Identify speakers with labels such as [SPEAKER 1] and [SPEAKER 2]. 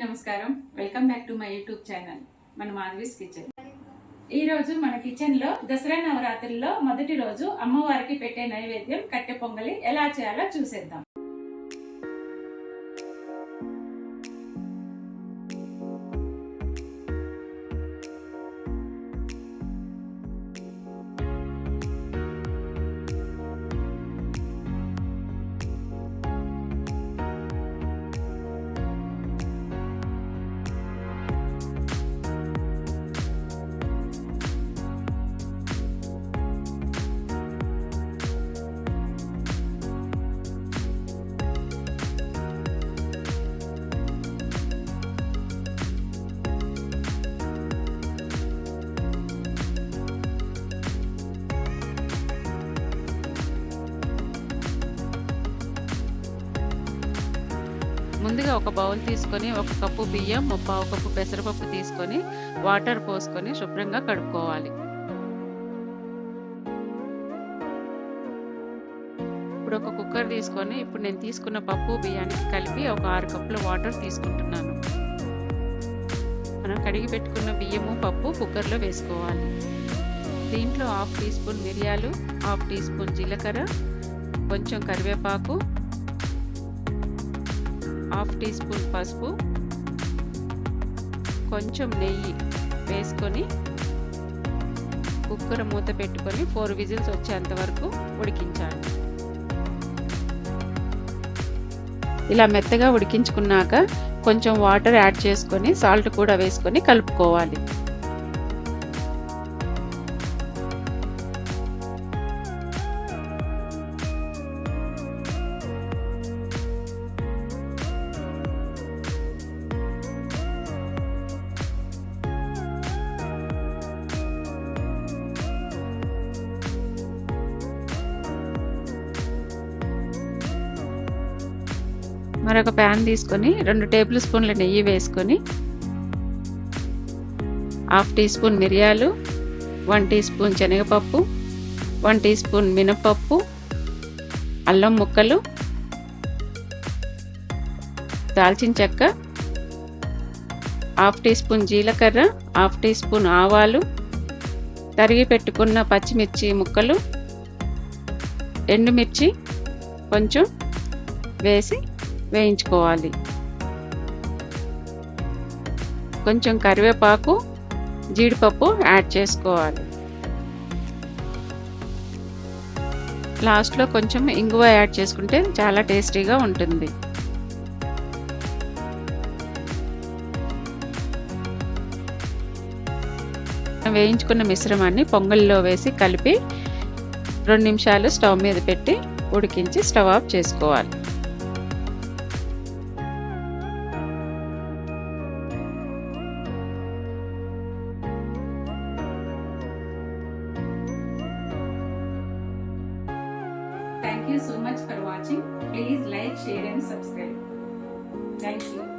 [SPEAKER 1] నమస్కారం. Welcome back to my YouTube channel మన Madhavi's kitchen. ఈ రోజు మన కిచెన్ లో దసరా నవరాత్రుల్లో మొదటి రోజు అమ్మవారికి పెట్టే నైవేద్యం కట్టె పొంగలి ఎలా చేయాలో చూసేద్దాం. ముందుగా ఒక బౌల్ తీసుకొని 1 కప్పు బియ్యం, 1/2 కప్పు పెసరపప్పు తీసుకొని వాటర్ పోసుకొని శుభ్రంగా కడుక్కోవాలి. ఇప్పుడు ఒక కుక్కర్ తీసుకొని ఇప్పుడు నేను తీసుకున్న పప్పు బియ్యానికి కలిపి ఒక 6 కప్పుల వాటర్ తీసుకుంటున్నాను. మనం కడిగి పెట్టుకున్న బియ్యము పప్పు కుక్కర్లో వేసుకోవాలి. దీంట్లో 1/2 టీ స్పూన్ మిరియాలు, 1/2 టీ స్పూన్ జీలకర్ర, కొంచెం కరివేపాకు, 1/2 టీ స్పూన్ పసుపు, కొంచెం నెయ్యి వేసుకొని కుక్కర్ మూత పెట్టుకొని 4 విజిల్స్ వచ్చేంత వరకు ఉడికించాలి. ఇలా మెత్తగా ఉడికించుకున్నాక కొంచెం వాటర్ యాడ్ చేసుకొని సాల్ట్ కూడా వేసుకొని కలుపుకోవాలి. మరొక ప్యాన్ తీసుకొని 2 టేబుల్ స్పూన్ల నెయ్యి వేసుకొని 1/2 టీ స్పూన్ మిరియాలు, 1 టీ స్పూన్ శనగపప్పు, 1 టీ స్పూన్ మినపప్పు, అల్లం ముక్కలు, దాల్చిన చెక్క, 1/2 టీ స్పూన్ జీలకర్ర, 1/2 టీ స్పూన్ ఆవాలు, తరిగి పెట్టుకున్న పచ్చిమిర్చి ముక్కలు, ఎండుమిర్చి కొంచెం వేసి వేయించుకోవాలి. కొంచెం కరివేపాకు, జీడిపప్పు యాడ్ చేసుకోవాలి. లాస్ట్లో కొంచెం ఇంగువ యాడ్ చేసుకుంటే చాలా టేస్టీగా ఉంటుంది. వేయించుకున్న మిశ్రమాన్ని పొంగల్లో వేసి కలిపి 2 నిమిషాలు స్టవ్ మీద పెట్టి ఉడికించి స్టవ్ ఆఫ్ చేసుకోవాలి. Thank you so much for watching. Please like, share and subscribe. Thank you.